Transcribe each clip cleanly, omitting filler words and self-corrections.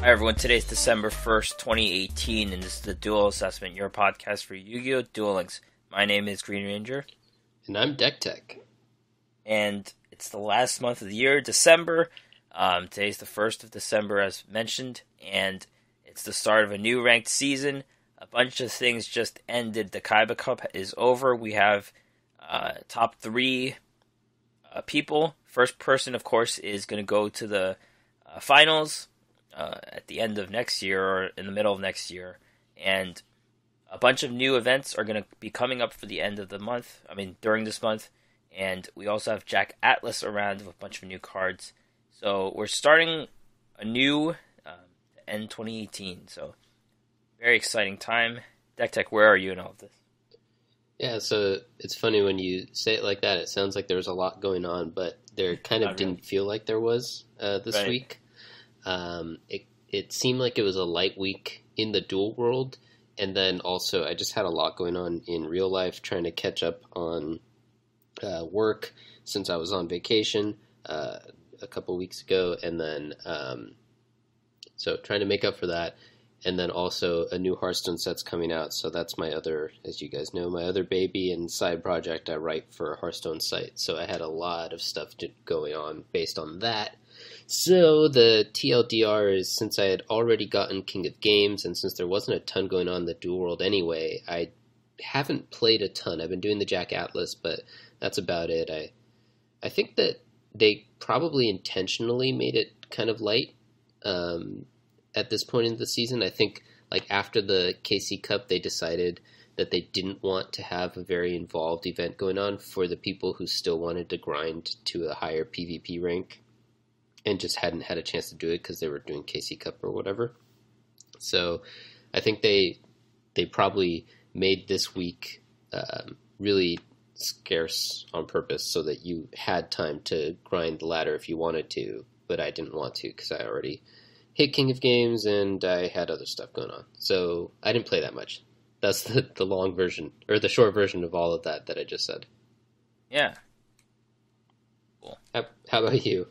Hi everyone, today's December 1st, 2018, and this is the Duel Assessment, your podcast for Yu-Gi-Oh! Duel Links. My name is Green Ranger. And I'm Deck Tech. And it's the last month of the year, December. Today's the 1st of December, as mentioned, and it's the start of a new ranked season. A bunch of things just ended. The Kaiba Cup is over. We have top three people. First person, of course, is going to go to the finals at the end of next year or in the middle of next year. And a bunch of new events are going to be coming up for the end of the month. During this month. And we also have Jack Atlas around with a bunch of new cards. So we're starting a new end 2018. So very exciting time. Deck Tech, where are you in all of this? Yeah, so it's funny when you say it like that. It sounds like there was a lot going on, but there kind of didn't feel like there was this week. It seemed like it was a light week in the Duel World, and then also I just had a lot going on in real life, trying to catch up on work since I was on vacation a couple weeks ago, and then so trying to make up for that, and then also a new Hearthstone set's coming out, so that's my other, as you guys know, my other baby and side project. I write for a Hearthstone site, so I had a lot of stuff going on based on that. So the TLDR is, since I had already gotten King of Games, and since there wasn't a ton going on in the Duel World anyway, I haven't played a ton. I've been doing the Jack Atlas, but that's about it. I think that they probably intentionally made it kind of light at this point in the season. I think like after the KC Cup, they decided that they didn't want to have a very involved event going on for the people who still wanted to grind to a higher PvP rank and just hadn't had a chance to do it because they were doing KC Cup or whatever. So I think they probably made this week really scarce on purpose so that you had time to grind the ladder if you wanted to, but I didn't want to because I already hit King of Games and I had other stuff going on. So I didn't play that much. That's the long version, or the short version of all of that I just said. Yeah. Cool. How about you?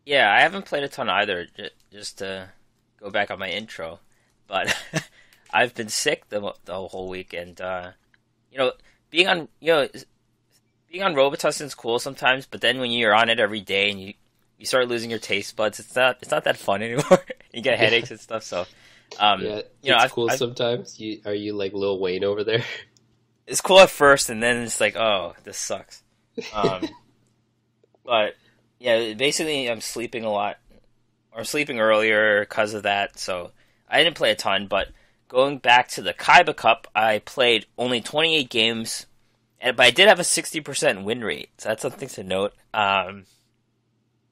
Yeah, I haven't played a ton either, just to go back on my intro. But I've been sick the whole week, and being on Robitussin's cool sometimes, but then when you're on it every day and you start losing your taste buds, it's not that fun anymore. You get headaches and stuff. So it's cool sometimes. Are you like Lil Wayne over there? It's cool at first, and then it's like, oh, this sucks. But yeah, basically I'm sleeping a lot, or sleeping earlier because of that. So I didn't play a ton, but going back to the Kaiba Cup, I played only 28 games, but I did have a 60% win rate, so that's something to note. I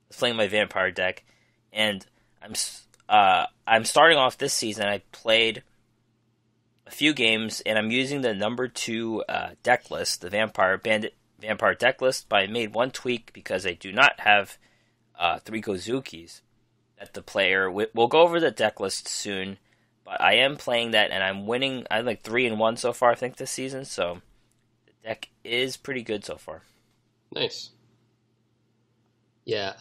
was playing my Vampire deck, and I'm starting off this season. I played a few games, and I'm using the number 2 deck list, the Vampire deck list, but I made one tweak because I do not have 3 Gozukis that the player. We'll go over the deck list soon, but I am playing that, and I'm winning. I'm like 3-1 so far, I think, this season, so the deck is pretty good so far. Nice. Yeah,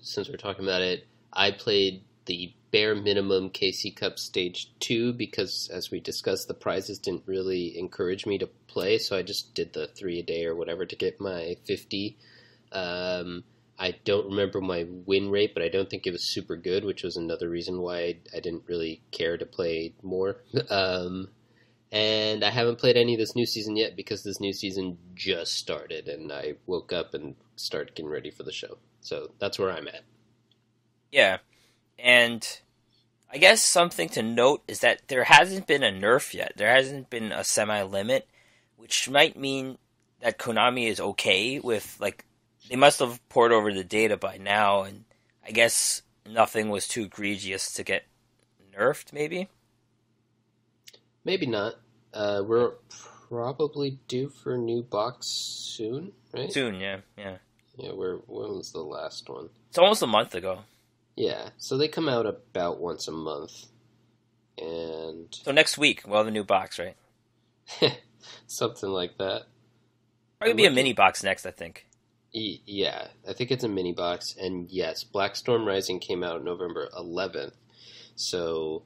since we're talking about it, I played the bare minimum KC Cup Stage 2 because, as we discussed, the prizes didn't really encourage me to play, so I just did the 3 a day or whatever to get my 50. I don't remember my win rate, but I don't think it was super good, which was another reason why I didn't really care to play more. And I haven't played any of this new season yet because this new season just started, and I woke up and started getting ready for the show. So that's where I'm at. Yeah, and I guess something to note is that there hasn't been a nerf yet. There hasn't been a semi-limit, which might mean that Konami is okay with, like, they must have poured over the data by now, and I guess nothing was too egregious to get nerfed, maybe? Maybe not. We're probably due for a new box soon, right? Soon, yeah. Yeah, when was the last one? It's almost a month ago. Yeah, so they come out about once a month. And so next week, we'll have a new box, right? Something like that. Probably be a mini box next, I think. Yeah, I think it's a mini box, and yes, Black Storm Rising came out November 11th, so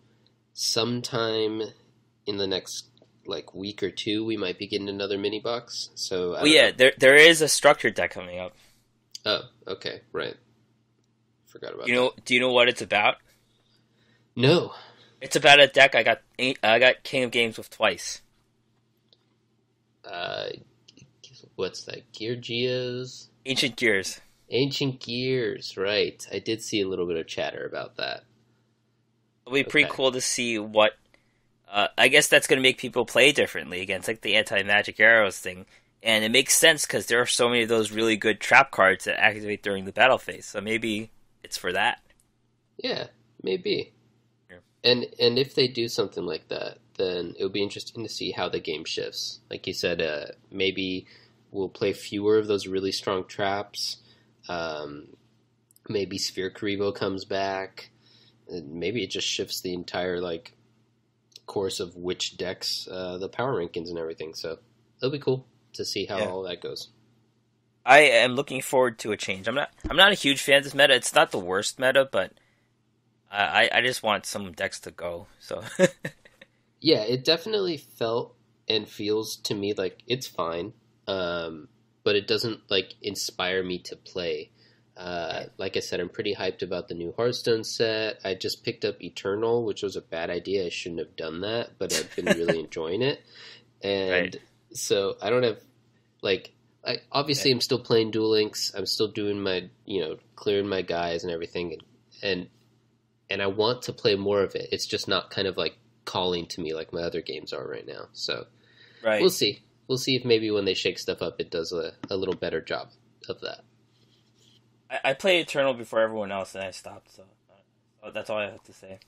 sometime in the next like week or two, we might be getting another mini box. So I Well, don't yeah, know. there is a structured deck coming up. Oh, okay, right. Forgot about You that. know? Do you know what it's about? No. It's about a deck I got King of Games with twice. Uh, what's that? Gear Geos? Ancient Gears. Ancient Gears, right. I did see a little bit of chatter about that. It'll be pretty Okay. cool to see what. I guess that's going to make people play differently against like the anti-magic arrows thing, and it makes sense because there are so many of those really good trap cards that activate during the battle phase. So maybe it's for that. Yeah, maybe. Yeah. And if they do something like that, then it'll be interesting to see how the game shifts. Like you said, maybe we'll play fewer of those really strong traps. Um, maybe Sphere Karibo comes back. And maybe it just shifts the entire like course of which decks, the power rankings and everything. So it'll be cool to see how Yeah. all that goes. I am looking forward to a change. I'm not a huge fan of this meta. It's not the worst meta, but I just want some decks to go. So Yeah, it definitely felt and feels to me like it's fine, but it doesn't like inspire me to play. right, Like I said, I'm pretty hyped about the new Hearthstone set. I just picked up Eternal, which was a bad idea. I shouldn't have done that, but I've been really enjoying it. right, And so I don't have like yeah. obviously I'm still playing Duel Links. I'm still doing my clearing my guys and everything, and and I want to play more of it. It's just not kind of like calling to me like my other games are right now. So we'll Right. see. We'll see if maybe when they shake stuff up, it does a little better job of that. I played Eternal before everyone else, and I stopped. So that's all I have to say.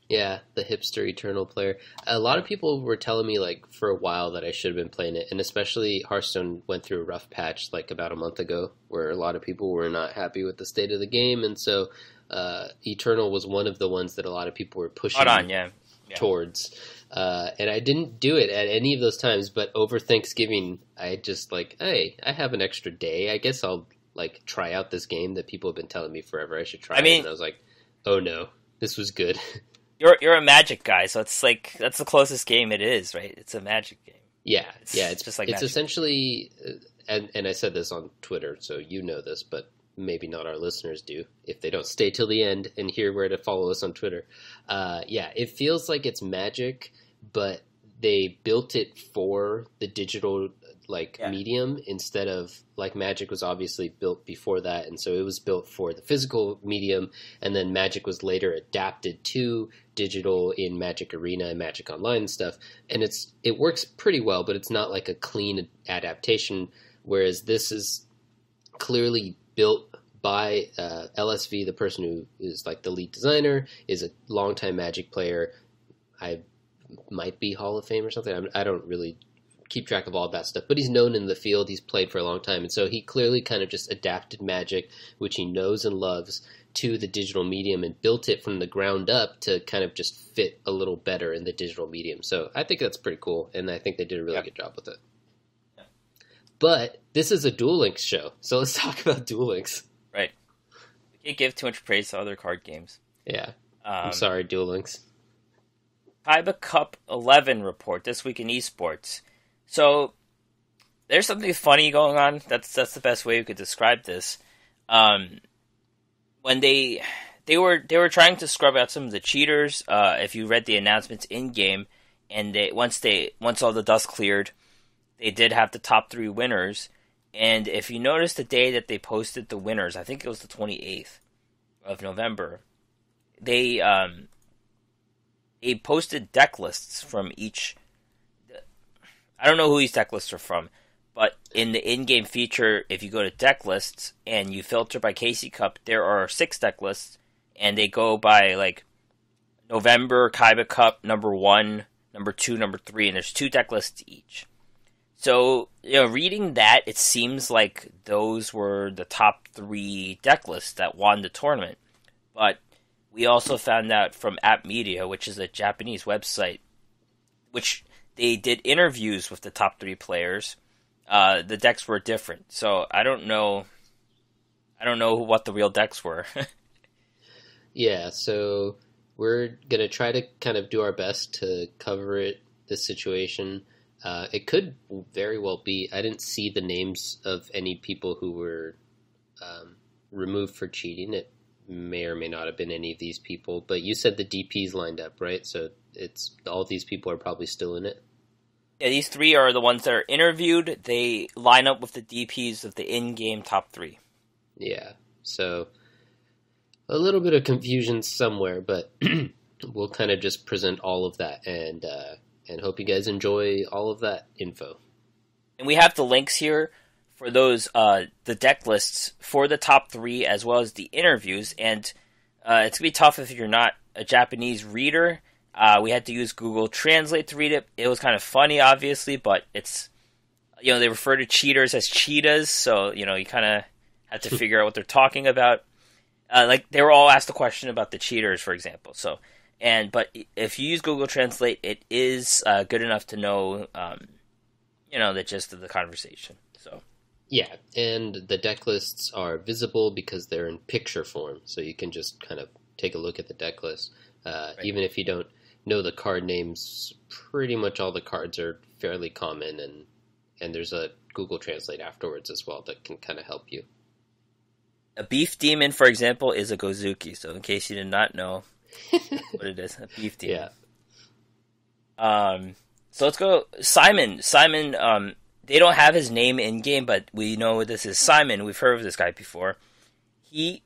Yeah, the hipster Eternal player. A lot Yeah. of people were telling me like for a while that I should have been playing it, and especially Hearthstone went through a rough patch like about a month ago, where a lot of people were not happy with the state of the game, and so Eternal was one of the ones that a lot of people were Hold pushing on, yeah, yeah. towards. And I didn't do it at any of those times, but over Thanksgiving, I just like, hey, I have an extra day. I guess I'll like try out this game that people have been telling me forever I should try I it. mean, And I was like, oh no, this was good. you're a Magic guy, so it's like that's the closest game it is, right? It's a Magic game. Yeah, yeah, It's just like it's Magic. essentially, and I said this on Twitter, so you know this, but maybe not our listeners do if they don't stay till the end and hear where to follow us on Twitter. Yeah, it feels like it's Magic, but they built it for the digital like Yeah, medium instead of like Magic was obviously built before that, and so it was built for the physical medium, and then Magic was later adapted to digital in Magic Arena and Magic Online and stuff, and it works pretty well, but it's not like a clean adaptation. Whereas this is clearly built by LSV, the person who is like the lead designer, is a longtime Magic player. I might be Hall of Fame or something. I don't really keep track of all that stuff, but he's known in the field. He's played for a long time, and so he clearly kind of just adapted Magic, which he knows and loves, to the digital medium and built it from the ground up to kind of just fit a little better in the digital medium. So I think that's pretty cool, and I think they did a really yeah, good job with it. yeah. But this is a Duel Links show, so let's talk about Duel Links. Right. We can't give too much praise to other card games. Yeah, I'm Um, sorry, Duel Links. Kaiba Cup 11 report this week in esports. So there's something funny going on. That's the best way we could describe this. Um, when they were trying to scrub out some of the cheaters. If you read the announcements in game, and once all the dust cleared, they did have the top three winners. And if you notice the day that they posted the winners, I think it was the 28th of November. They they posted deck lists from each. I don't know who these deck lists are from, but in the in-game feature, if you go to deck lists and you filter by Casey Cup, there are 6 deck lists, and they go by like November Kaiba Cup number 1, number 2, number 3, and there's 2 deck lists each. So, reading that, it seems like those were the top 3 deck lists that won the tournament. But we also found out from App Media, which is a Japanese website, which they did interviews with the top 3 players. The decks were different. So I don't know. I don't know what the real decks were. Yeah, so we're gonna try to kind of do our best to cover this situation. It could very well be. I didn't see the names of any people who were removed for cheating. It may or may not have been any of these people. But you said the DPs lined up, right? So it's all these people are probably still in it. Yeah, these three are the ones that are interviewed. They line up with the DPs of the in-game top three. Yeah, so a little bit of confusion somewhere, but we'll kind of just present all of that and hope you guys enjoy all of that info. And we have the links here for those the deck lists for the top three as well as the interviews. And it's gonna be tough if you're not a Japanese reader. We had to use Google Translate to read it. It was kind of funny, obviously, but it's they refer to cheaters as cheetahs, so you kind of had to figure out what they're talking about. Like they were all asked a question about the cheaters, for example. So, but if you use Google Translate, it is good enough to know, the gist of the conversation. So, yeah, and the deck lists are visible because they're in picture form, so you can just kind of take a look at the deck list, right. Even if you don't know the card names. Pretty much all the cards are fairly common, and there's a Google Translate afterwards as well that can kind of help you. A beef demon, for example, is a Gozuki. So, in case you did not know what it is, a beef demon. Yeah. So let's go, Simon. Simon. They don't have his name in game, but we know this is Simon. We've heard of this guy before. He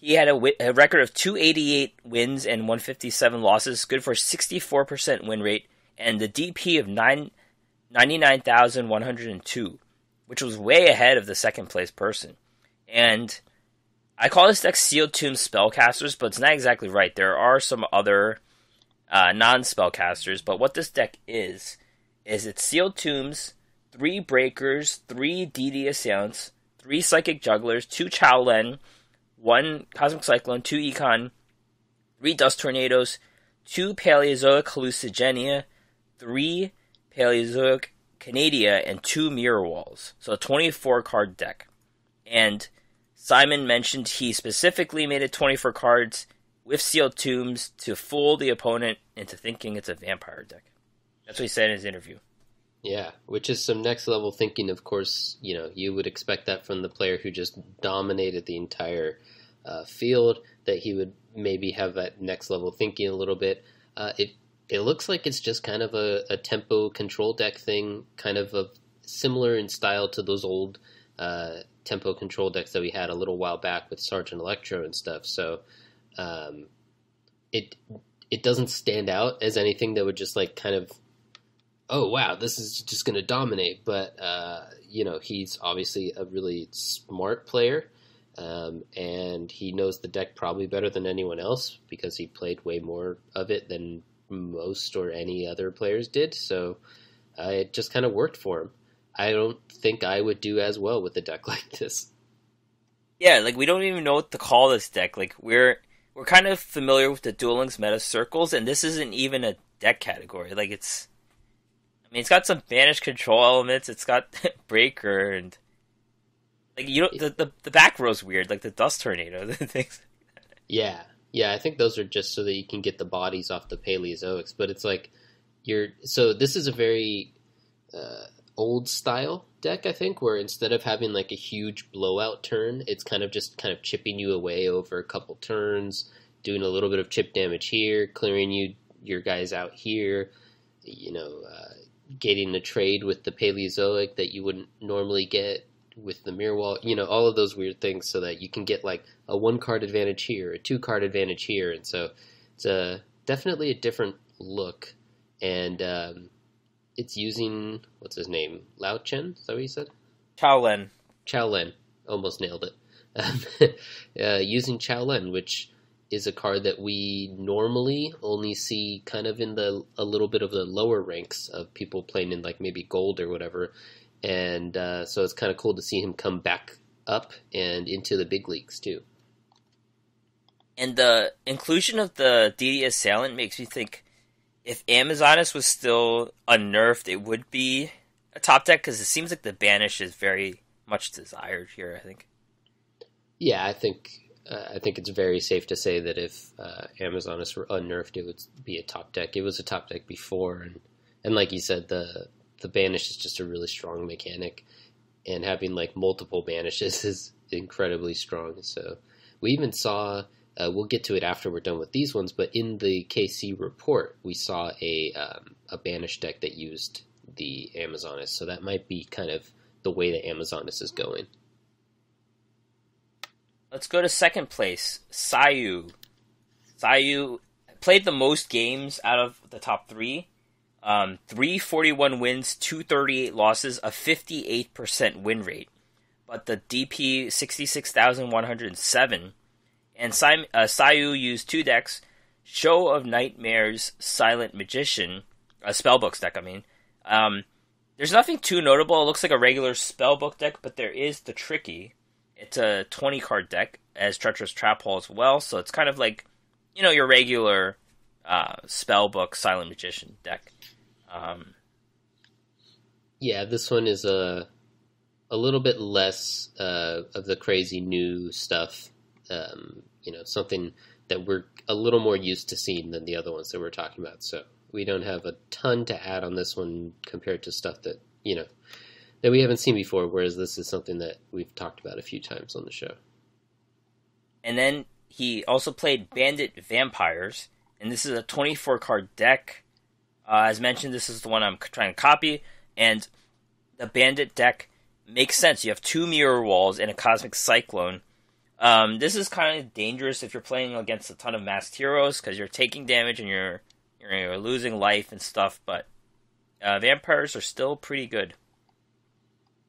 had a record of 288 wins and 157 losses, good for 64% win rate, and the DP of 99,102, which was way ahead of the second place person. And I call this deck Sealed Tomb Spellcasters, but it's not exactly right. There are some other non-spellcasters, but what this deck is it's Sealed Tombs, 3 Breakers, 3 DD Assailants, 3 Psychic Jugglers, 2 Chowlen, 1 Cosmic Cyclone, 2 Econ, 3 Dust Tornadoes, 2 Paleozoic Hallucigenia, 3 Paleozoic Canadia, and 2 Mirror Walls. So a 24-card deck. And Simon mentioned he specifically made it 24 cards with Sealed Tombs to fool the opponent into thinking it's a vampire deck. That's what he said in his interview. Yeah, which is some next level thinking. Of course, you would expect that from the player who just dominated the entire field, that he would maybe have that next level thinking a little bit. It looks like it's just kind of a tempo control deck thing, kind of similar in style to those old tempo control decks that we had a little while back with Sergeant Electro and stuff. So it doesn't stand out as anything that would just like kind of, oh wow, this is just going to dominate. But he's obviously a really smart player, and he knows the deck probably better than anyone else because he played way more of it than most or any other players did. So it just kind of worked for him. I don't think I would do as well with a deck like this. Yeah, like we don't even know what to call this deck. Like we're kind of familiar with the Duel Links meta circles, and this isn't even a deck category. Like it's got some banished control elements. It's got Breaker and like the back row's weird, like the Dust Tornado things. Yeah, I think those are just so that you can get the bodies off the Paleozoics. But it's like so this is a very old style deck, I think, where instead of having like a huge blowout turn, it's kind of chipping you away over a couple turns, doing a little bit of chip damage here, clearing your guys out here, getting a trade with the Paleozoic that you wouldn't normally get with the Mirror Wall, all of those weird things so that you can get like a 1-card advantage here, a 2-card advantage here. And so it's definitely a different look. And it's using, what's his name? Lao Chen? Is that what you said? Chowlen. Almost nailed it. Using Chowlen, which is a card that we normally only see kind of in a little bit of the lower ranks of people playing in like maybe gold or whatever. And so it's kind of cool to see him come back up and into the big leagues too. And the inclusion of the DD Assailant makes me think if Amazonas was still unnerfed, it would be a top deck because it seems like the banish is very much desired here, I think. Yeah, I think it's very safe to say that if Amazonas were unnerfed, it would be a top deck. It was a top deck before, and like you said, the banish is just a really strong mechanic, and having like multiple banishes is incredibly strong. So we even saw. We'll get to it after we're done with these ones, but in the KC report, we saw a banish deck that used the Amazonas, so that might be kind of the way that Amazonas is going. Let's go to second place, Sayu. Sayu played the most games out of the top three. 341 wins, 238 losses, a 58% win rate. But the DP 66,107. And Sayu used two decks, Show of Nightmares, Silent Magician, a spellbooks deck, I mean. There's nothing too notable. It looks like a regular spellbook deck, but there is the Tricky. It's a 20-card deck, as Treacherous Trap Hole as well, so it's kind of like, your regular spellbook Silent Magician deck. Yeah, this one is a little bit less of the crazy new stuff. Something that we're a little more used to seeing than the other ones that we're talking about. So we don't have a ton to add on this one compared to stuff that, that we haven't seen before, whereas this is something that we've talked about a few times on the show. And then he also played Bandit Vampires, and this is a 24-card deck. As mentioned, this is the one I'm trying to copy, and the Bandit deck makes sense. You have two Mirror Walls and a Cosmic Cyclone. This is kind of dangerous if you're playing against a ton of masked heroes, because you're taking damage and you're losing life and stuff, but vampires are still pretty good.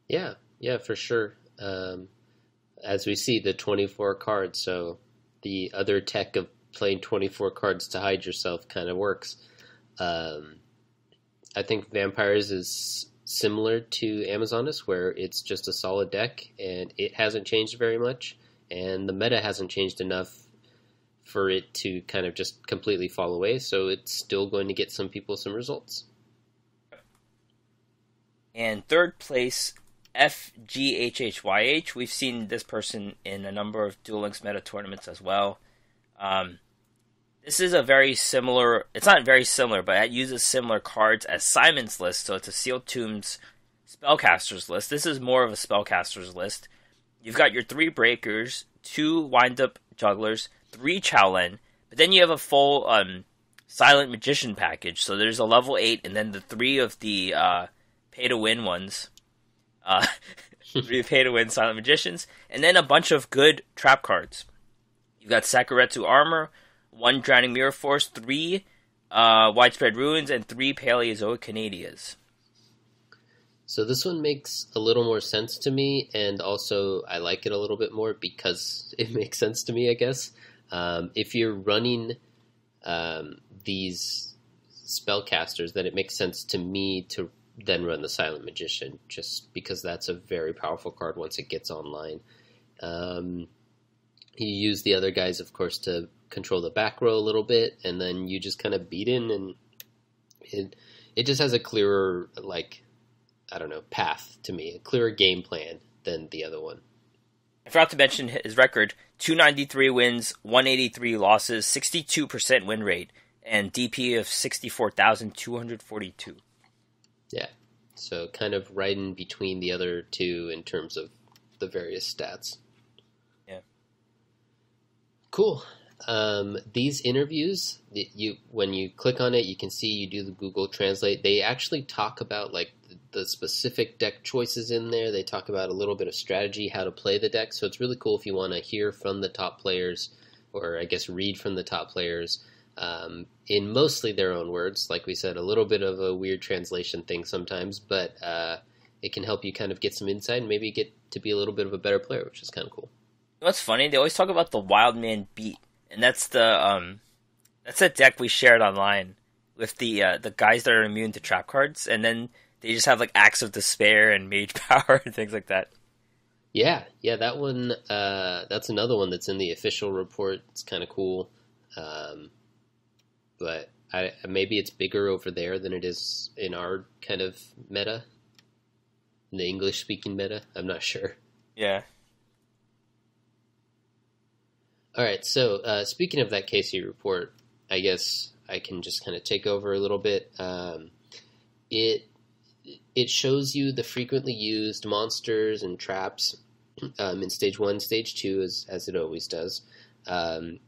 Yeah, for sure. As we see, the 24 cards, so the other tech of playing 24 cards to hide yourself kind of works. I think Vampires is similar to Amazonas, where it's just a solid deck, and it hasn't changed very much, and the meta hasn't changed enough for it to kind of just completely fall away, so it's still going to get some people some results. And third place, FGHHYH. We've seen this person in a number of Duel Links meta tournaments as well. This is a very similar, it's not very similar, but it uses similar cards as Simon's list, so it's a Sealed Tombs Spellcasters list. This is more of a Spellcasters list. You've got your 3 Breakers, 2 Wind-Up Jugglers, 3 Chowlen, but then you have a full Silent Magician package, so there's a level 8, and then the 3 of the pay-to-win ones. 3 pay-to-win Silent Magicians, and then a bunch of good trap cards. You've got Sakuretsu Armor, 1 Drowning Mirror Force, 3 Widespread Ruins, and 3 Paleozoic Canadias. So this one makes a little more sense to me, and also I like it a little bit more because it makes sense to me, I guess. If you're running these spellcasters, then it makes sense to me to then run the Silent Magician, just because that's a very powerful card once it gets online. You use the other guys, of course, to control the back row a little bit, and then you just kind of beat in, and it just has a clearer, path to me, a clearer game plan than the other one. I forgot to mention his record: 293 wins, 183 losses, 62% win rate, and DP of 64,242. Yeah, so kind of right in between the other two in terms of the various stats. Yeah. Cool. These interviews, when you click on it, you can see you do the Google Translate. They actually talk about the specific deck choices in there. They talk about a little bit of strategy, how to play the deck. So it's really cool if you want to hear from the top players, or I guess read from the top players, in mostly their own words. Like we said, a little bit of a weird translation thing sometimes, but it can help you kind of get some insight and maybe get to be a little bit of a better player, which is kind of cool. You know what's funny? They always talk about the Wild Man Beat, and that's the deck we shared online with the guys that are immune to trap cards, and then they just have Axe of Despair and Mage Power and things like that. Yeah, that one. That's another one that's in the official report. It's kind of cool, but maybe it's bigger over there than it is in our kind of meta, in the English-speaking meta. I'm not sure. Yeah. All right, so speaking of that KC report, I guess I can just kind of take over a little bit. It it shows you the frequently used monsters and traps in stage 1, stage 2, as it always does. Um,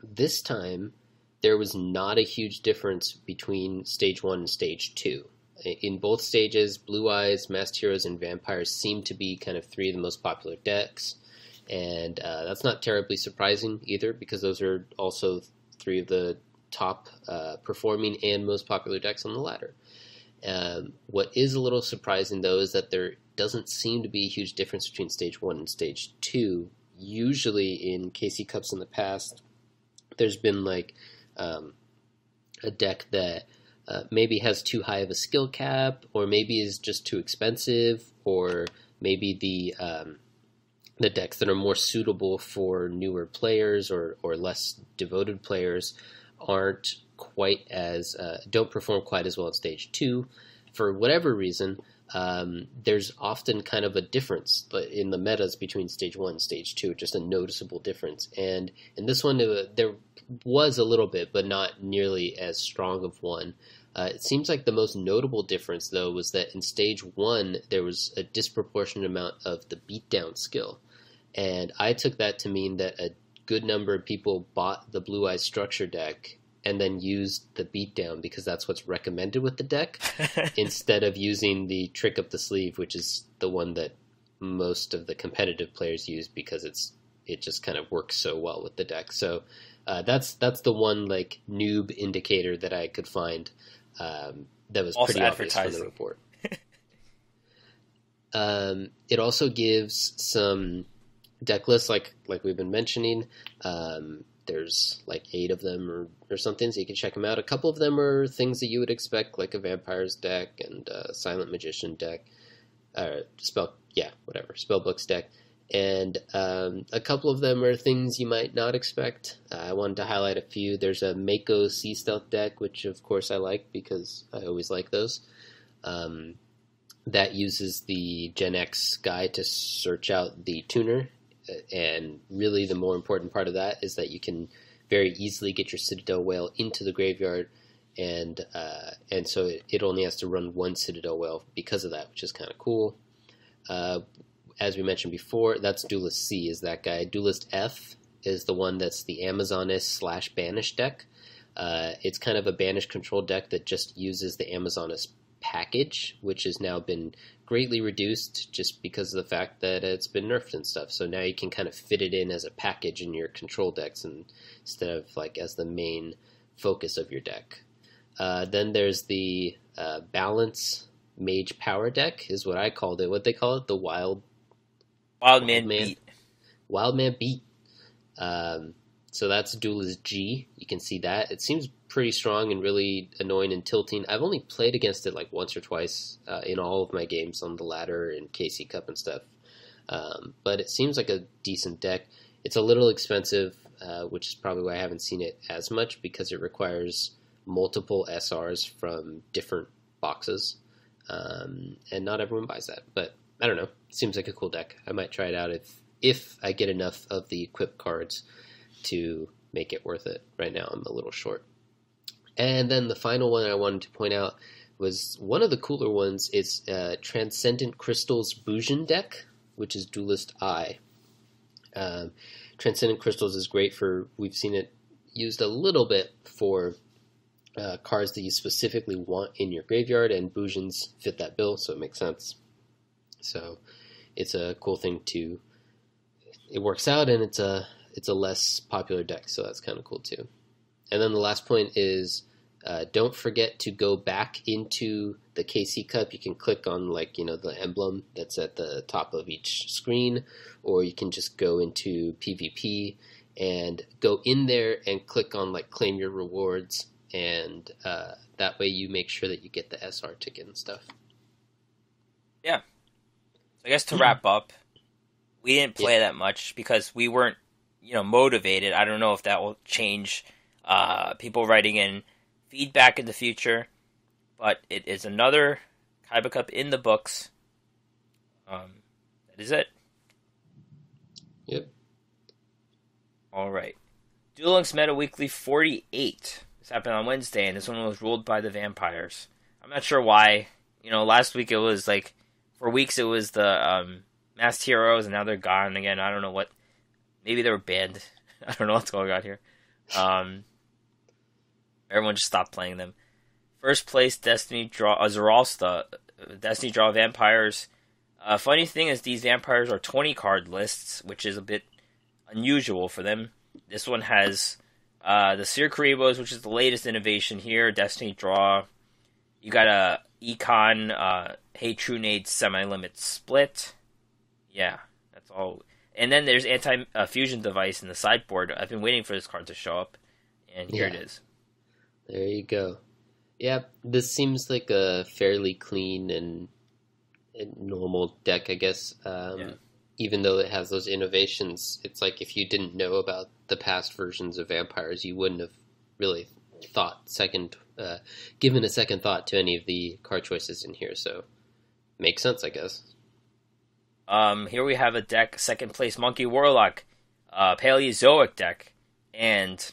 this time, there was not a huge difference between stage 1 and stage 2. In both stages, Blue Eyes, Masked Heroes, and Vampires seem to be kind of three of the most popular decks. And that's not terribly surprising either, because those are also three of the top performing and most popular decks on the ladder. What is a little surprising, though, is that there doesn't seem to be a huge difference between stage 1 and stage 2. Usually in KC Cups in the past, there's been like a deck that maybe has too high of a skill cap, or maybe is just too expensive, or maybe the decks that are more suitable for newer players or less devoted players aren't quite as don't perform quite as well in stage 2 for whatever reason. There's often kind of a difference in the metas between stage 1 and stage 2, just a noticeable difference. And in this one, there was a little bit, but not nearly as strong of one. It seems like the most notable difference, though, was that in stage 1, there was a disproportionate amount of the beatdown skill. And I took that to mean that a good number of people bought the Blue Eyes Structure deck and then used the beatdown because that's what's recommended with the deck, instead of using the trick up the sleeve, which is the one that most of the competitive players use because it just kind of works so well with the deck. So that's the one like noob indicator that I could find that was pretty obvious from the report. It also gives some deck lists like we've been mentioning. There's like 8 of them or something, so you can check them out. A couple of them are things that you would expect, like a Vampires deck and a Silent Magician deck, Spellbooks deck. And a couple of them are things you might not expect. I wanted to highlight a few. There's a Mako Sea Stealth deck, which of course I like because I always like those. That uses the Gen X guy to search out the tuner. And really the more important part of that is that you can very easily get your Citadel Whale into the graveyard, and so it only has to run one Citadel Whale because of that, which is kind of cool. As we mentioned before, that's Duelist C is that guy. Duelist F is the one that's the Amazoness / Banish deck. It's kind of a Banish control deck that just uses the Amazoness package, which has now been greatly reduced just because of the fact that it's been nerfed and stuff. So now you can kind of fit it in as a package in your control decks instead of like as the main focus of your deck. Then there's the Balance Mage Power deck is what I called it. What they call it? The Wild Man Beat. Wild Man Beat. So that's Duelist G. You can see that. It seems pretty strong and really annoying and tilting. I've only played against it like once or twice in all of my games on the ladder and KC Cup and stuff. But it seems like a decent deck. It's a little expensive, which is probably why I haven't seen it as much, because it requires multiple SRs from different boxes. And not everyone buys that. But I don't know. It seems like a cool deck. I might try it out if I get enough of the equip cards to make it worth it. Right now I'm a little short. And then the final one I wanted to point out was one of the cooler ones. It's Transcendent Crystals Bujin deck, which is Duelist I. Transcendent Crystals is great we've seen it used a little bit for cards that you specifically want in your graveyard, and Bujins fit that bill, so it makes sense. So it's a cool thing it works out, and it's a less popular deck, so that's kind of cool too. And then the last point is don't forget to go back into the KC Cup. You can click on the emblem that's at the top of each screen, or you can just go into PvP and go in there and click on claim your rewards, and that way you make sure that you get the SR ticket and stuff. Yeah. So I guess to wrap up, we didn't play that much because we weren't motivated. I don't know if that will change people writing in feedback in the future, but it is another Kaiba Cup in the books. That is it. Yep. All right. Duel Links Meta Weekly 48. This happened on Wednesday, and this one was ruled by the vampires. I'm not sure why. Last week it was like, for weeks it was the Masked Heroes, and now they're gone again. I don't know what. Maybe they were banned. I don't know what's going on here. Everyone just stopped playing them. First place, Destiny Draw Zeralsta. Destiny Draw Vampires. Funny thing is, these vampires are 20 card lists, which is a bit unusual for them. This one has the Seer Karibos, which is the latest innovation here. Destiny Draw. You got a Econ Hey True Nade Semi-Limit Split. Yeah, that's all. And then there's Anti-Fusion Device in the sideboard. I've been waiting for this card to show up, and here it is. There you go. Yeah, this seems like a fairly clean and normal deck, I guess. Even though it has those innovations, it's like if you didn't know about the past versions of Vampires, you wouldn't have really given a second thought to any of the card choices in here. So, makes sense, I guess. Here we have a deck, second place Monkey Warlock, Paleozoic deck, and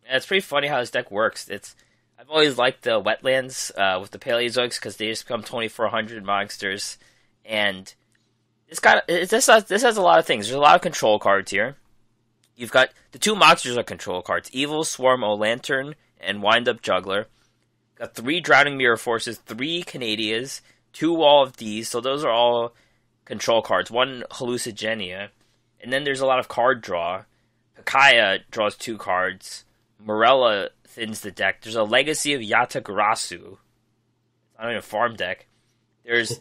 it's pretty funny how this deck works. I've always liked the wetlands with the Paleozoics because they just become 2400 monsters, and this has a lot of things. There's a lot of control cards here. You've got the two monsters are control cards: Evil Swarm O Lantern and Wind Up Juggler. Got 3 Drowning Mirror Forces, 3 Canadias, 2 Wall of D's. So those are all control cards. 1 Hallucigenia, and then there's a lot of card draw. Pakaya draws 2 cards. Morella thins the deck. There's a Legacy of Yatagarasu. It's not even a farm deck. There's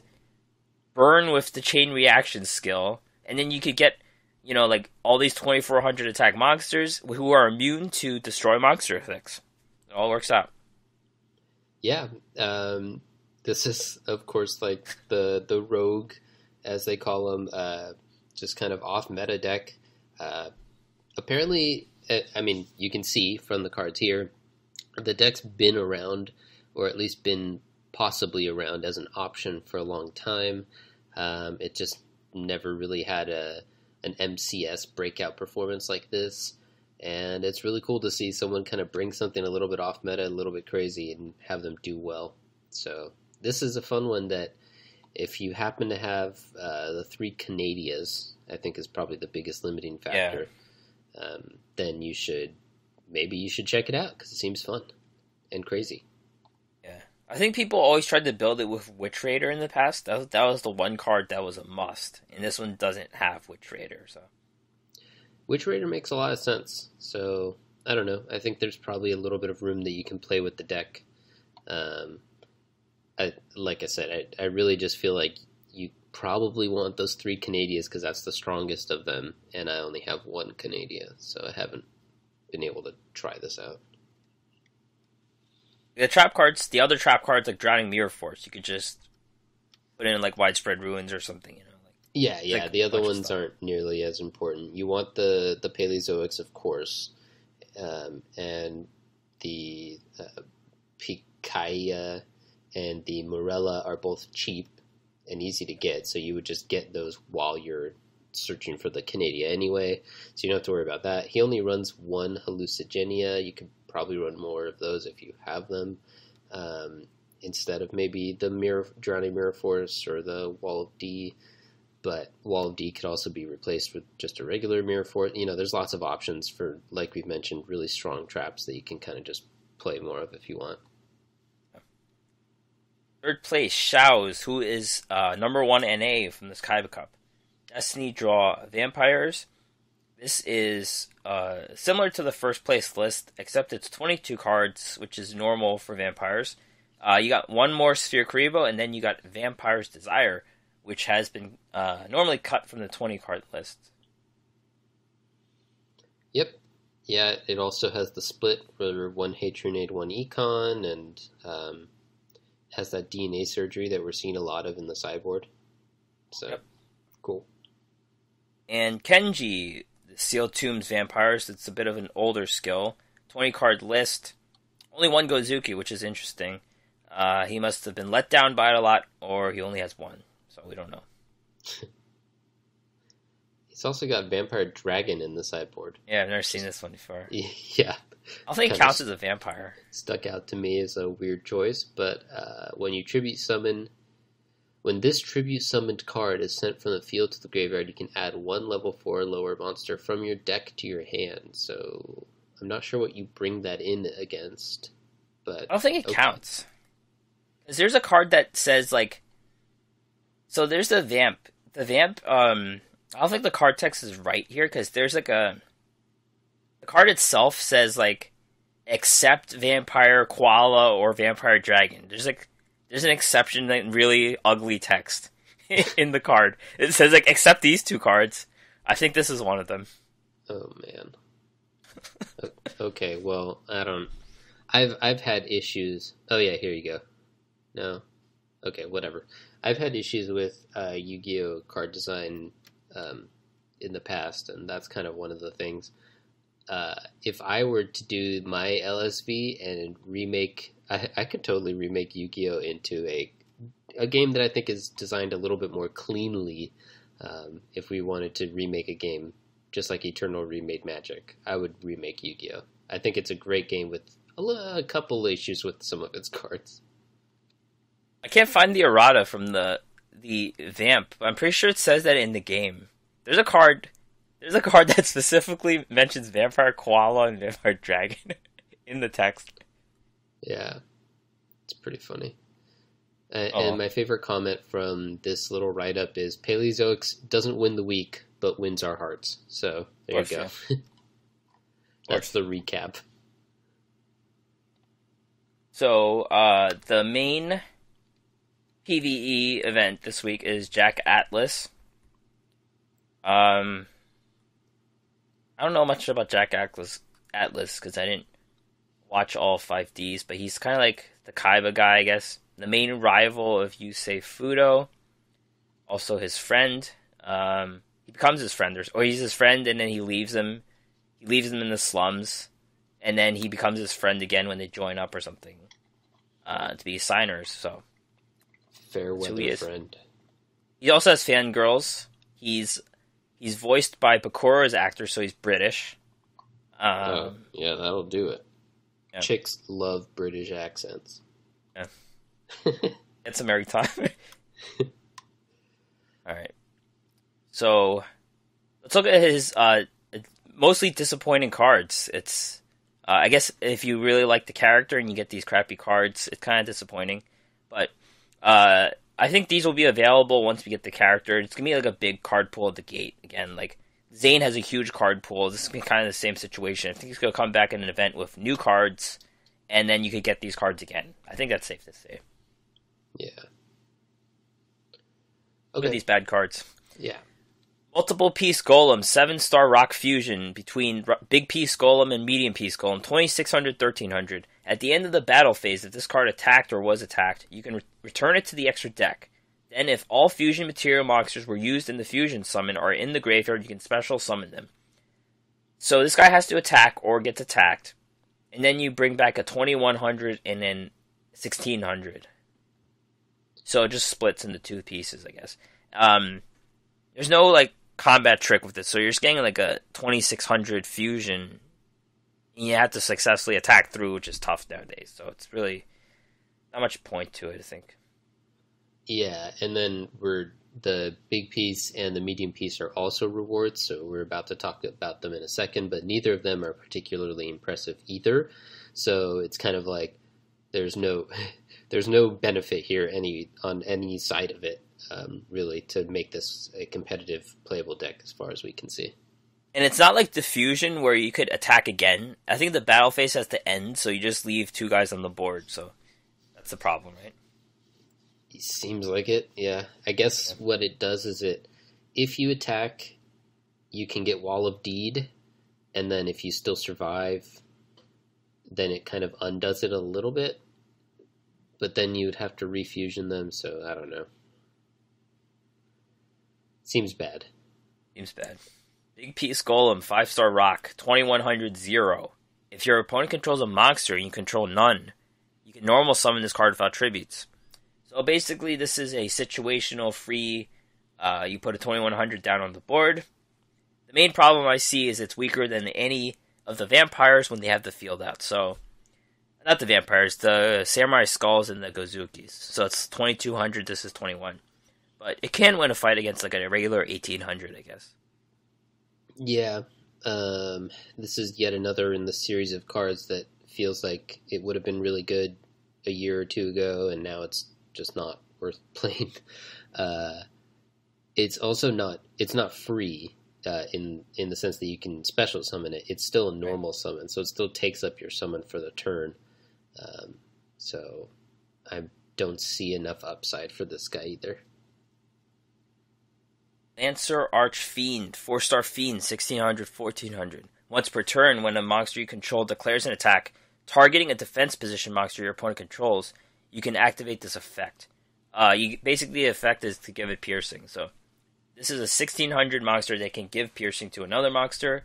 Burn with the Chain Reaction skill. And then you could get, like all these 2400 attack monsters who are immune to destroy monster effects. It all works out. Yeah. This is, of course, like the rogue, as they call them, just kind of off-meta deck. Apparently, I mean, you can see from the cards here, the deck's been around, or at least been possibly around as an option for a long time. It just never really had an MCS breakout performance like this, and it's really cool to see someone kind of bring something a little bit off meta, a little bit crazy, and have them do well. So this is a fun one that if you happen to have the 3 Canadias, I think is probably the biggest limiting factor. Yeah. Then you should check it out because it seems fun and crazy. Yeah, I think people always tried to build it with Witch Raider in the past. That was the one card that was a must, and this one doesn't have Witch Raider. So Witch Raider makes a lot of sense. So I don't know. I think there's probably a little bit of room that you can play with the deck. Like I said, I really just feel like you probably want those 3 Canadias because that's the strongest of them, and I only have 1 Canadia, so I haven't been able to try this out. The other trap cards like Drowning Mirror Force, you could just put in like Widespread Ruins or something, Yeah, like the other ones aren't nearly as important. You want the Paleozoics, of course, and the Picaya and the Morella are both cheap and easy to get, so you would just get those while you're searching for the Canadia anyway, so you don't have to worry about that. He only runs 1 Hallucigenia. You could probably run more of those if you have them, instead of maybe the Drowning Mirror Force or the Wall of D, but Wall of D could also be replaced with just a regular Mirror Force. There's lots of options for, like we've mentioned, really strong traps that you can kind of just play more of if you want. Third place, Shao's, who is number 1 NA from this Kaiba Cup. Destiny Draw Vampires. This is similar to the first place list, except it's 22 cards, which is normal for Vampires. You got 1 more Sphere Karibo, and then you got Vampire's Desire, which has been normally cut from the 20 card list. Yep. Yeah, it also has the split for 1 Hatronade, 1 Econ, and has that DNA surgery that we're seeing a lot of in the sideboard. So, yep. Cool. And Kenji, the Sealed Tombs Vampires, it's a bit of an older skill. 20 card list. Only 1 Gozuki, which is interesting. He must have been let down by it a lot, or he only has 1. So we don't know. He's also got Vampire Dragon in the sideboard. Yeah, I've never seen this one before. Yeah. I don't think it counts as a vampire. Stuck out to me as a weird choice, but when this tribute summoned card is sent from the field to the graveyard, you can add 1 level 4 or lower monster from your deck to your hand. So I'm not sure what you bring that in against, but I don't think it counts. Because there's a card that says, like... So there's the Vamp. The Vamp, I don't think the card text is right here, because there's like a... The card itself says, like, except Vampire Koala or Vampire Dragon. There's an exception, like, really ugly text in the card. It says, like, except these 2 cards. I think this is one of them. Oh, man. Okay, well, I've had issues. Oh, yeah, here you go. No. Okay, whatever. I've had issues with Yu-Gi-Oh! Card design in the past, and that's kind of one of the things. If I were to do my LSV and remake, I could totally remake Yu-Gi-Oh! Into a game that I think is designed a little bit more cleanly. If we wanted to remake a game, just like Eternal remade Magic, I would remake Yu-Gi-Oh! I think it's a great game with a couple issues with some of its cards. I can't find the errata from the Vamp. I'm pretty sure it says that in the game. There's a card that specifically mentions Vampire Koala and Vampire Dragon in the text. Yeah, it's pretty funny. And my favorite comment from this little write-up is, Paleozoics doesn't win the week, but wins our hearts. So, there you go. That's the recap. So, the main PvE event this week is Jack Atlas. I don't know much about Jack Atlas because I didn't watch all 5Ds, but he's kind of like the Kaiba guy, I guess. The main rival of Yusei Fudo, also his friend. He becomes his friend, or he's his friend, and then he leaves him. He leaves him in the slums, and then he becomes his friend again when they join up or something to be signers. So fair weather friend. He also has fangirls. He's voiced by Bakura's actor, so he's British. Yeah, that'll do it. Yeah. Chicks love British accents. Yeah. It's a merry time. Alright. So, let's look at his mostly disappointing cards. It's, I guess if you really like the character and you get these crappy cards, it's kind of disappointing. But, I think these will be available once we get the character. It's going to be like a big card pool at the gate. Again, like, Zane has a huge card pool. This is going to be kind of the same situation. I think he's going to come back in an event with new cards, and then you could get these cards again. I think that's safe to say. Yeah. Look at these bad cards. Yeah. Multiple Piece Golem, 7-star Rock Fusion between Big Piece Golem and Medium Piece Golem, 2600, 1300. At the end of the battle phase, if this card attacked or was attacked, you can return it to the extra deck. Then, if all fusion material monsters were used in the fusion summon or in the graveyard, you can special summon them. So this guy has to attack or gets attacked, and then you bring back a 2100 and then 1600. So it just splits into 2 pieces, I guess. There's no, like, combat trick with this, so you're just getting, like, a 2600 fusion, and you have to successfully attack through, which is tough nowadays, so it's really not much point to it, I think. Yeah, and then the big piece and the medium piece are also rewards, so we're about to talk about them in a second, but neither of them are particularly impressive either, so it's kind of like there's no benefit here on any side of it, really, to make this a competitive playable deck as far as we can see. And it's not like Diffusion where you could attack again. I think the battle phase has to end, so you just leave 2 guys on the board, so that's the problem, right? It seems like it, yeah. I guess what it does is if you attack, you can get Wall of Deed, and then if you still survive, then it kind of undoes it a little bit, but then you would have to refusion them, so I don't know. Seems bad. Seems bad. Big Piece Golem, 5-star Rock, 2100 0. If your opponent controls a monster and you control none, you can normal summon this card without tributes. So basically, this is a situational free. You put a 2100 down on the board, The main problem I see is it's weaker than any of the vampires when they have the field out. So, not the vampires, the samurai skulls and the gozukis. So it's 2200, this is 21. But it can win a fight against like a regular 1800, I guess. Yeah. This is yet another in the series of cards that feels like it would have been really good a year or two ago, and now it's just not worth playing. It's also not free in the sense that you can special summon it. It's still a normal summon, so it still takes up your summon for the turn. So I don't see enough upside for this guy either. Lancer Archfiend, 4-star Fiend, 1600, 1400. Once per turn, when a monster you control declares an attack targeting a defense position monster your opponent controls, you can activate this effect. Basically, the effect is to give it piercing. So this is a 1600 monster that can give piercing to another monster.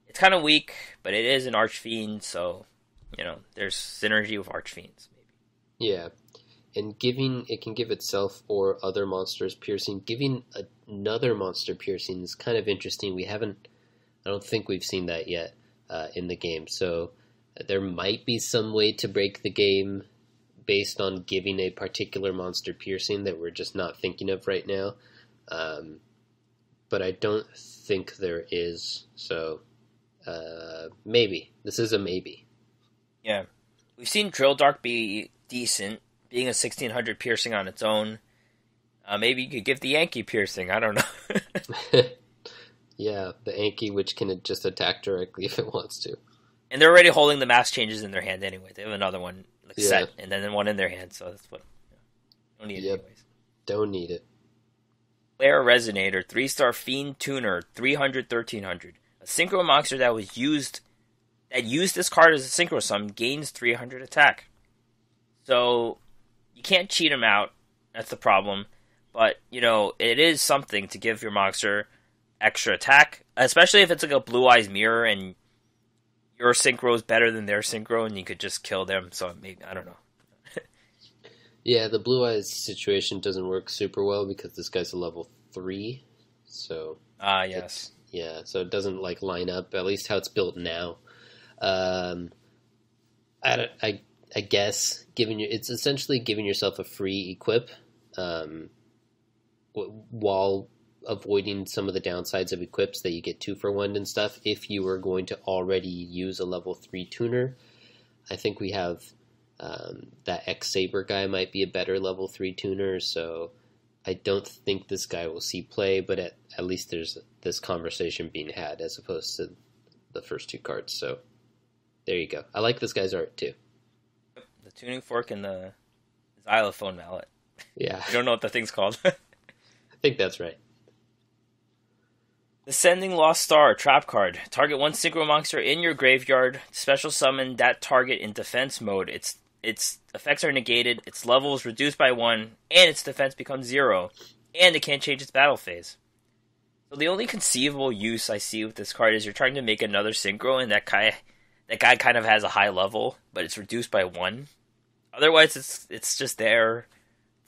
It's kind of weak, but it is an Archfiend, so there's synergy with Archfiends. Maybe. Yeah, and it can give itself or other monsters piercing. Giving another monster piercing is kind of interesting. I don't think we've seen that yet in the game. So there might be some way to break the game based on giving a particular monster piercing that we're just not thinking of right now. But I don't think there is. So maybe. This is a maybe. Yeah. We've seen Drill Dark be decent, being a 1600 piercing on its own. Maybe you could give the Yankee piercing. I don't know. Yeah, the Anki, which can just attack directly if it wants to. And they're already holding the mass changes in their hand anyway. They have another one set, and then one in their hand, so that's what... Don't need it anyways. Don't need it. Flare Resonator, 3-star Fiend Tuner, 300, 1300. A synchro monster that used this card as a synchro summon gains 300 attack. So, you can't cheat him out. That's the problem. But, it is something to give your monster extra attack, especially if it's like a Blue Eyes Mirror and your synchro is better than their synchro and you could just kill them. So, maybe, I don't know. Yeah, the Blue Eyes situation doesn't work super well because this guy's a level 3. So, yes. Yeah, so it doesn't line up, at least how it's built now. I guess it's essentially giving yourself a free equip, while avoiding some of the downsides of equips that you get 2-for-1 and stuff. If you were going to already use a level 3 tuner, I think we have that X-Saber guy might be a better level 3 tuner. So I don't think this guy will see play, but at least there's this conversation being had as opposed to the first 2 cards. So there you go. I like this guy's art too. The tuning fork and the xylophone mallet. Yeah. I don't know what the thing's called. I think that's right. Descending Lost Star, trap card. Target one synchro monster in your graveyard. Special summon that target in defense mode. Its effects are negated, its level is reduced by 1, and its defense becomes 0. And it can't change its battle phase. So the only conceivable use I see with this card is you're trying to make another synchro, and that guy kind of has a high level, but it's reduced by 1. Otherwise, it's just there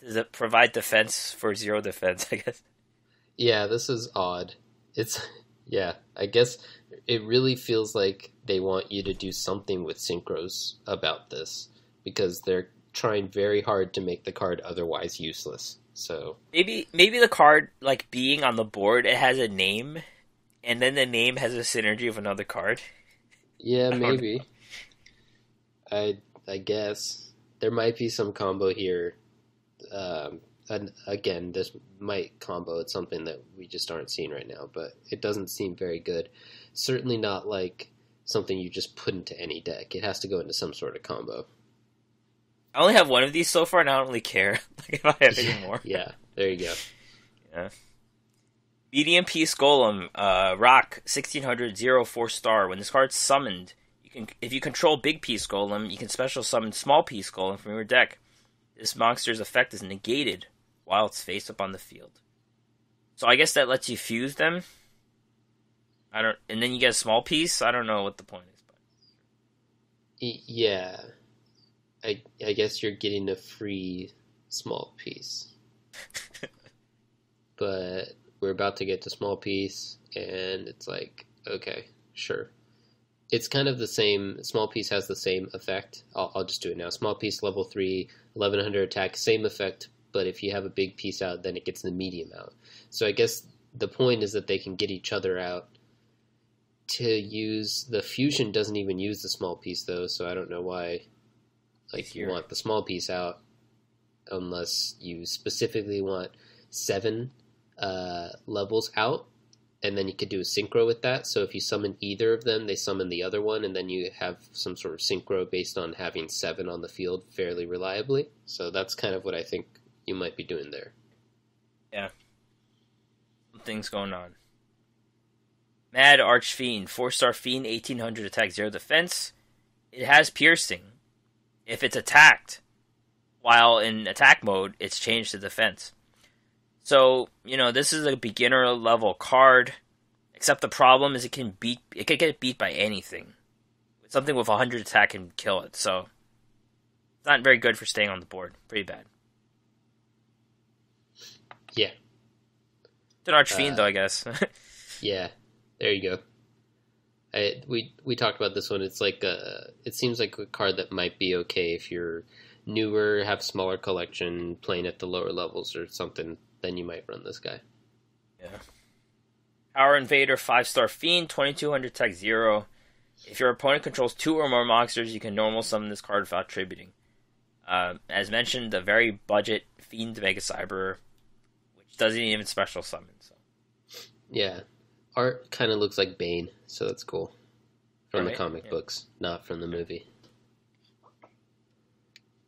to provide defense for 0 defense, I guess. Yeah, this is odd. I guess it really feels like they want you to do something with synchros about this, because they're trying very hard to make the card otherwise useless. So maybe the card, being on the board, it has a name, and then the name has a synergy of another card. Yeah, maybe. I guess there might be some combo here. And again, this might combo. It's something that we just aren't seeing right now, but it doesn't seem very good. Certainly not like something you just put into any deck. It has to go into some sort of combo. I only have one of these so far, and I don't really care if I have any more. Yeah, there you go. Yeah. Medium Peace Golem, Rock, 1600, 4-star. When this card's summoned, if you control Big Peace Golem, you can special summon Small Peace Golem from your deck. This monster's effect is negated while it's face up on the field. So I guess that lets you fuse them. And then you get a small piece. I don't know what the point is. But yeah, I guess you're getting a free small piece. But we're about to get to small piece, and it's like, okay, sure. It's kind of the same. Small piece has the same effect. I'll just do it now. Small piece, level 3, 1100 attack, same effect, but if you have a big piece out, then it gets the medium out. So I guess the point is that they can get each other out. To use the fusion doesn't even use the small piece though, so I don't know why you want the small piece out unless you specifically want 7 levels out, and then you could do a synchro with that. So if you summon either of them, they summon the other one, and then you have some sort of synchro based on having 7 on the field fairly reliably. So that's kind of what I think you might be doing there. Yeah. Some things going on. Mad Archfiend, 4-star Fiend, 1800 attack, 0 defense. It has piercing. If it's attacked while in attack mode, it's changed to defense. So, this is a beginner level card, except the problem is it could get beat by anything. Something with 100 attack can kill it, so it's not very good for staying on the board. Pretty bad. Yeah. It's an Archfiend, though, I guess. Yeah, there you go. We talked about this one. It's like it seems like a card that might be okay if you're newer, have smaller collection, playing at the lower levels or something. Then you might run this guy. Yeah. Power Invader, 5-star Fiend, 2200 attack, 0. If your opponent controls 2 or more monsters, you can normal summon this card without tributing. As mentioned, a very budget Fiend Mega Cyber, which doesn't even special summon. So. Yeah. Art kind of looks like Bane, so that's cool. From the comic books, not from the movie.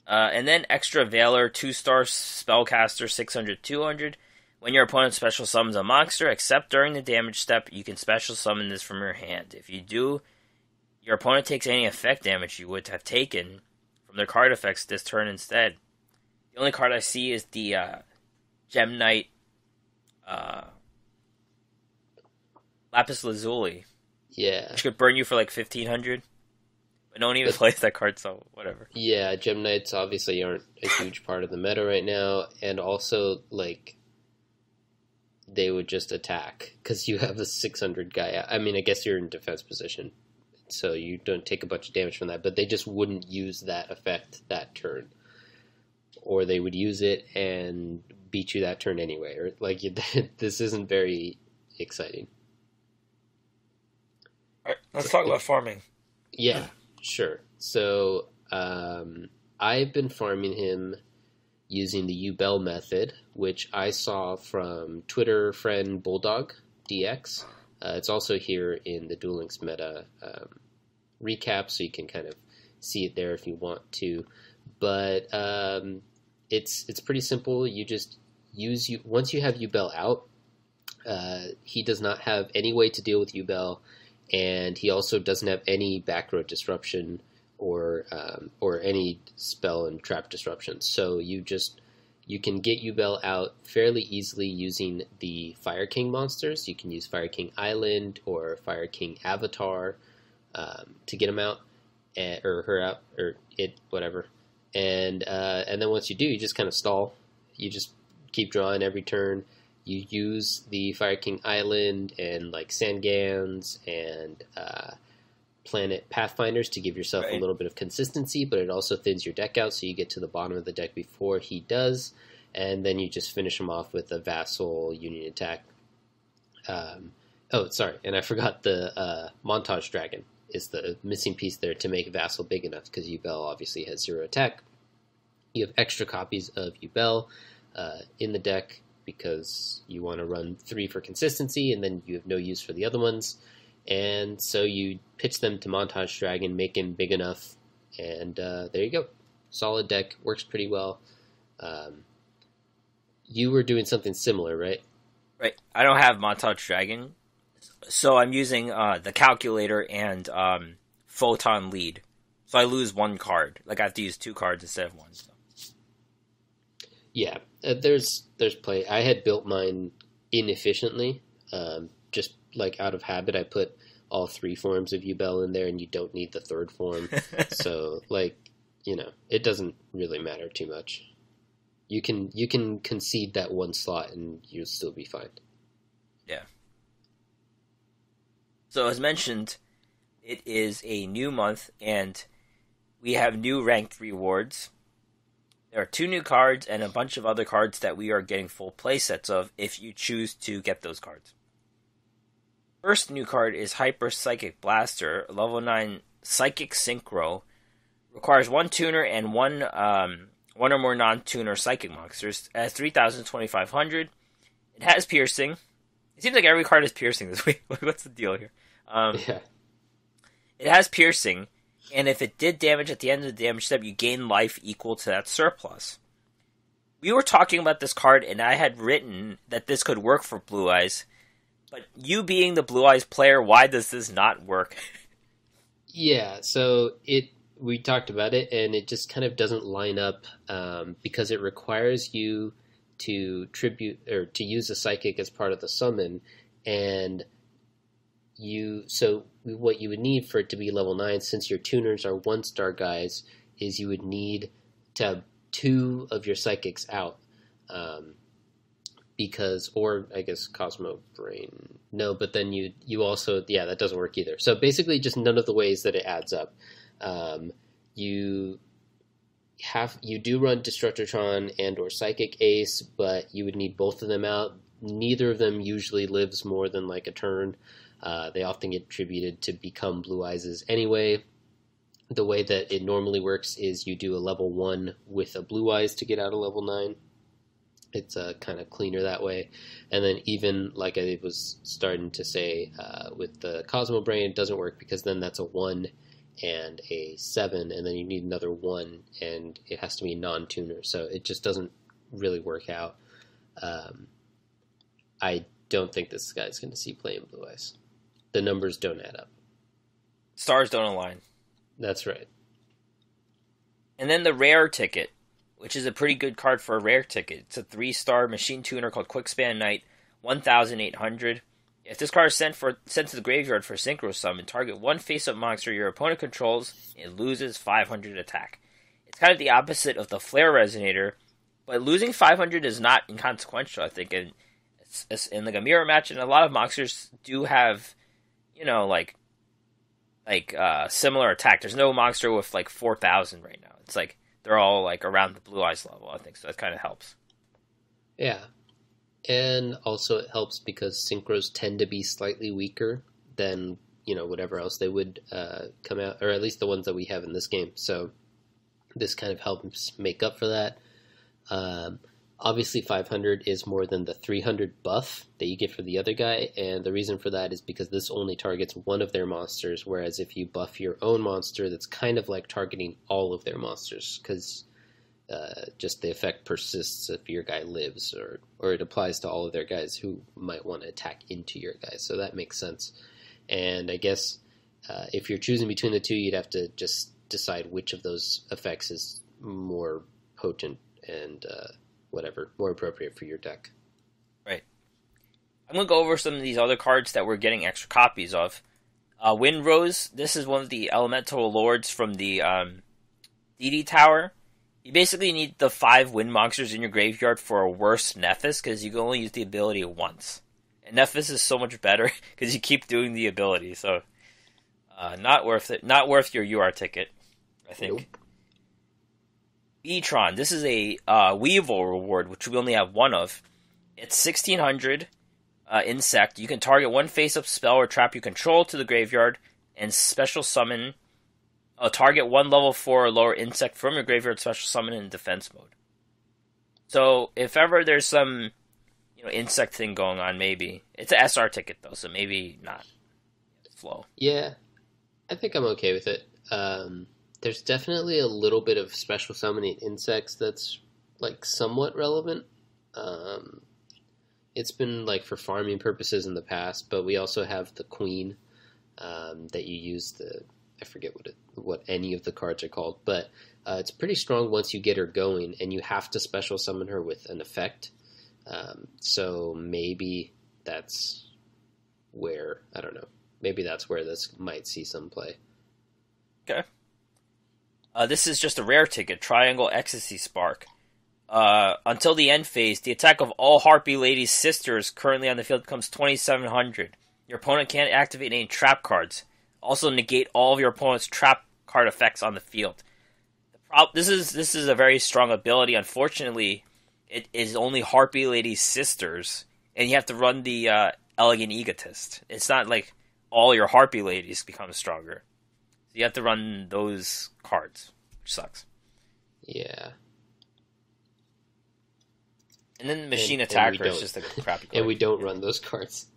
And then Extra Veiler, 2-star Spellcaster, 600, 200. When your opponent special summons a monster, except during the damage step, you can special summon this from your hand. If you do, your opponent takes any effect damage you would have taken from their card effects this turn instead. The only card I see is the Gem Knight Lapis Lazuli. Yeah. Which could burn you for like 1500. But no one even plays that card, so whatever. Yeah, Gem Knights obviously aren't a huge part of the meta right now, and also, they would just attack, because you have a 600 guy out. I mean, I guess you're in defense position, so you don't take a bunch of damage from that, but they just wouldn't use that effect that turn. Or they would use it and beat you that turn anyway. Or this isn't very exciting. All right, let's talk about farming. Yeah. Sure. So, I've been farming him using the Yubel method, which I saw from Twitter friend Bulldog DX. It's also here in the Duel Links meta recap, so you can kind of see it there if you want to. But it's pretty simple. You just once you have Yubel out, he does not have any way to deal with Yubel. And he also doesn't have any back row disruption or any spell and trap disruption. So you can get Yubel out fairly easily using the Fire King monsters. You can use Fire King Island or Fire King Avatar to get him out, or her out, or it, whatever. And then once you do, you just kind of stall. You just keep drawing every turn. You use the Fire King Island and Sangans and Planet Pathfinders to give yourself a little bit of consistency, but it also thins your deck out so you get to the bottom of the deck before he does, and then you just finish him off with a Vassal Union attack. And I forgot the Montage Dragon is the missing piece there to make Vassal big enough, because Yubel obviously has 0 attack. You have extra copies of Yubel in the deck, because you want to run 3 for consistency, and then you have no use for the other ones. And so you pitch them to Montage Dragon, make him big enough, and there you go. Solid deck, works pretty well. You were doing something similar, right? Right. I don't have Montage Dragon, so I'm using the Calculator and Photon Lead. So I lose 1 card. I have to use 2 cards instead of 1. So. Yeah, there's play. I had built mine inefficiently, just out of habit. I put all 3 forms of Yubel in there, and you don't need the 3rd form. So, it doesn't really matter too much. You can concede that 1 slot, and you'll still be fine. Yeah. So as mentioned, it is a new month, and we have new ranked rewards. There are 2 new cards and a bunch of other cards that we are getting full playsets of if you choose to get those cards. First new card is Hyper Psychic Blaster, level 9 Psychic Synchro. Requires 1 tuner and one or more non-tuner Psychic monsters. It has 3,000, 2,500. It has Piercing. It seems like every card has Piercing this week. What's the deal here? Yeah. It has Piercing, and if it did damage at the end of the damage step, you gain life equal to that surplus. We were talking about this card, and I had written that this could work for Blue Eyes, but you being the Blue Eyes player, why does this not work? Yeah, so we talked about it, and it just kind of doesn't line up because it requires you to tribute or to use a psychic as part of the summon, and what you would need for it to be level 9, since your tuners are 1-star guys, is you would need to have 2 of your psychics out. Or I guess Cosmo Brain. No, but then you also, that doesn't work either. So basically just none of the ways that it adds up. You do run Destructotron and or Psychic Ace, but you would need both of them out. Neither of them usually lives more than like a turn. They often get attributed to become Blue Eyes anyway. The way that it normally works is you do a level 1 with a Blue Eyes to get out of level 9. It's kind of cleaner that way. And then even, like I was starting to say, with the Cosmo Brain, it doesn't work because then that's a 1 and a 7, and then you need another 1, and it has to be non-tuner. So it just doesn't really work out. I don't think this guy's going to see play in Blue Eyes. The numbers don't add up. Stars don't align. That's right. And then the rare ticket, which is a pretty good card for a rare ticket. It's a 3-star machine tuner called Quickspan Knight, 1,800. If this card is sent to the graveyard for Synchro Summon, target 1 face-up monster your opponent controls, and loses 500 attack. It's kind of the opposite of the Flare Resonator, but losing 500 is not inconsequential, I think. And it's in like a mirror match, and a lot of monsters do have, similar attack. There's no monster with like 4,000 right now. It's like they're all like around the Blue Eyes level, I think, so that kind of helps. Yeah. And also it helps because synchros tend to be slightly weaker than, whatever else they would come out, or at least the ones that we have in this game. So this kind of helps make up for that. Obviously 500 is more than the 300 buff that you get for the other guy, and the reason for that is because this only targets one of their monsters, whereas if you buff your own monster, that's kind of like targeting all of their monsters, because just the effect persists if your guy lives, or it applies to all of their guys who might want to attack into your guys, so that makes sense. And I guess if you're choosing between the two, you'd have to just decide which of those effects is more potent and more appropriate for your deck. Right. I'm going to go over some of these other cards that we're getting extra copies of. Windrose, this is one of the Elemental Lords from the DD Tower. You basically need the 5 wind monsters in your graveyard for a worse Nephis, because you can only use the ability once. And Nephis is so much better, because you keep doing the ability, so not worth it. Not worth your UR ticket, I think. Nope. Beatron, this is a Weevil reward, which we only have 1 of. It's 1,600 insect. You can target 1 face-up spell or trap you control to the graveyard, and special summon. Target 1 level 4 or lower insect from your graveyard, special summon in defense mode. So if ever there's some insect thing going on, maybe. It's an SR ticket though, so maybe not. Flow. Yeah, I think I'm okay with it. There's definitely a little bit of special summoning insects that's like somewhat relevant. It's been like for farming purposes in the past, but we also have the Queen that you use I forget what any of the cards are called, but it's pretty strong once you get her going, and you have to special summon her with an effect. So maybe that's where, I don't know, maybe that's where this might see some play. Okay. This is just a rare ticket, Triangle Ecstasy Spark. Until the end phase, the attack of all Harpy Lady's sisters currently on the field becomes 2,700. Your opponent can't activate any trap cards. Also negate all of your opponent's trap card effects on the field. This is a very strong ability. Unfortunately, it is only Harpy Lady's sisters, and you have to run the Elegant Egotist. It's not like all your Harpy Ladies become stronger. So you have to run those cards, which sucks. Yeah. And then the Machine Attacker is just a crappy card. And we don't run those cards.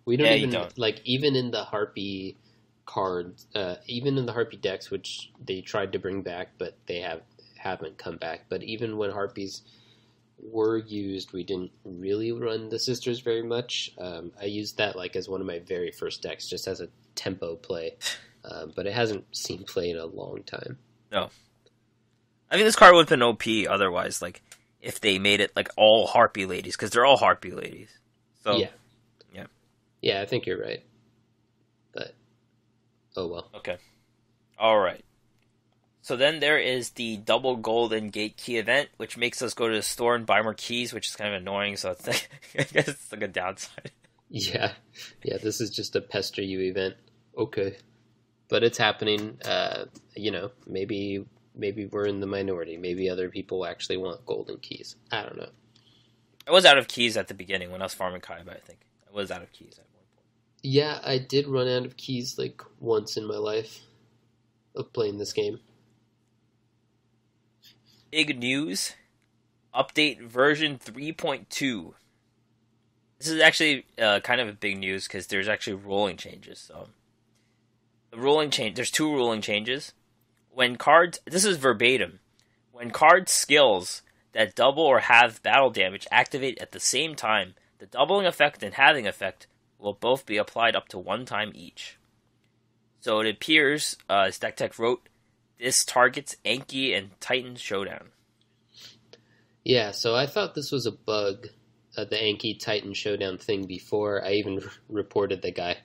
We don't even, like, even in the Harpy cards, even in the Harpy decks, which they tried to bring back, but they haven't come back. But even when Harpies were used, we didn't really run the sisters very much. I used that, like, as one of my very first decks, just as a tempo play. But it hasn't seen play in a long time. No. I think this card would have been OP otherwise, like, if they made it, like, all Harpy Ladies, because they're all Harpy Ladies. So, yeah. Yeah, I think you're right. But, oh well. Okay. Alright. So then there is the double golden gate key event, which makes us go to the store and buy more keys, which is kind of annoying, so it's like, I guess it's like a downside. Yeah, this is just a pester you event. Okay. But it's happening, maybe we're in the minority. Maybe other people actually want golden keys. I don't know. I was out of keys at the beginning when I was farming Kaiba, I think. I was out of keys at one point. Yeah, I did run out of keys, like, once in my life of playing this game. Big news. Update version 3.2. This is actually kind of a big news because there's actually ruling changes. So there's two ruling changes. When cards, this is verbatim. When card skills that double or halve battle damage activate at the same time, the doubling effect and halving effect will both be applied up to one time each. So it appears, as Deck Tech wrote, this targets Anki and Titan Showdown. Yeah, so I thought this was a bug, the Anki Titan Showdown thing before I even reported the guy.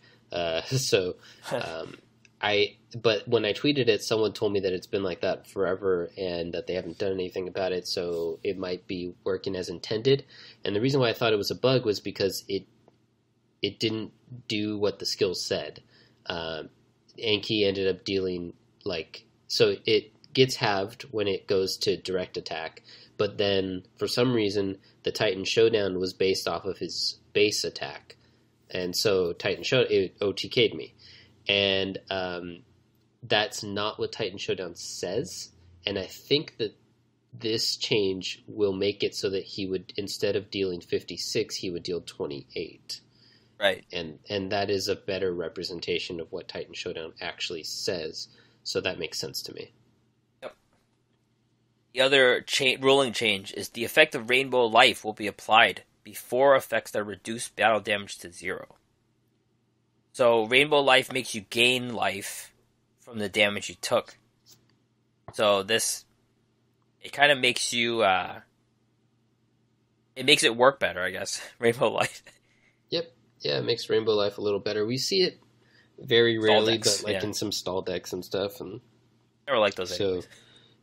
But when I tweeted it, someone told me that it's been like that forever and that they haven't done anything about it, so it might be working as intended. And the reason why I thought it was a bug was because it didn't do what the skill said. Anki ended up dealing, so it gets halved when it goes to direct attack, but then for some reason the Titan Showdown was based off of his base attack, and so it OTK'd me. And that's not what Titan Showdown says, and I think that this change will make it so that he would, instead of dealing 56, he would deal 28. Right. And that is a better representation of what Titan Showdown actually says, so that makes sense to me. Yep. The other ruling change is the effect of Rainbow Life will be applied before effects that reduce battle damage to 0. So Rainbow Life makes you gain life from the damage you took. So it kind of makes you, it makes it work better, I guess, Rainbow Life. Yep. Yeah, it makes Rainbow Life a little better. We see it very rarely, but in some stall decks and stuff. And I never like those anyways.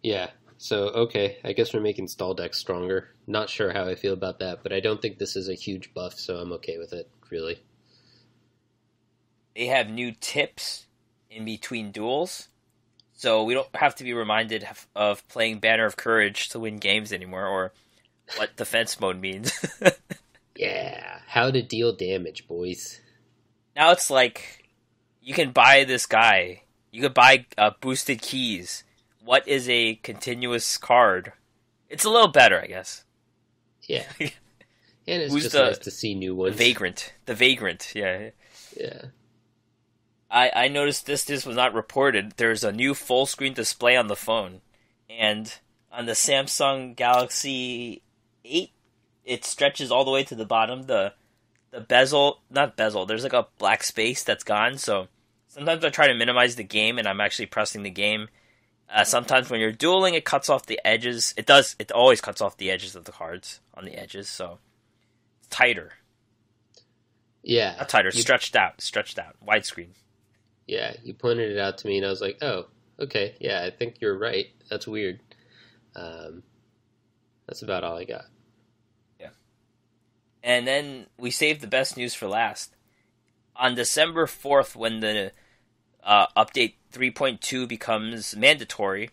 Yeah. So, okay, I guess we're making stall decks stronger. Not sure how I feel about that, but I don't think this is a huge buff, so I'm okay with it, really. They have new tips in between duels, so we don't have to be reminded of playing Banner of Courage to win games anymore, or what defense mode means. Yeah, how to deal damage, boys. Now it's like, you can buy this guy. You could buy boosted keys. What is a continuous card? It's a little better, I guess. Yeah. And it's just nice to see new ones. The Vagrant, yeah. Yeah. I noticed this was not reported. There's a new full screen display on the phone, and on the Samsung Galaxy 8, it stretches all the way to the bottom. The bezel, not bezel, there's like a black space that's gone, so sometimes I try to minimize the game and I'm actually pressing the game. Sometimes when you're dueling, it cuts off the edges. It always cuts off the edges of the cards on the edges, so it's tighter. Yeah. Not tighter, stretched out, widescreen. Yeah, you pointed it out to me, and I was like, oh, okay, yeah, I think you're right. That's weird. That's about all I got. Yeah. And then we saved the best news for last. On December 4th, when the update 3.2 becomes mandatory,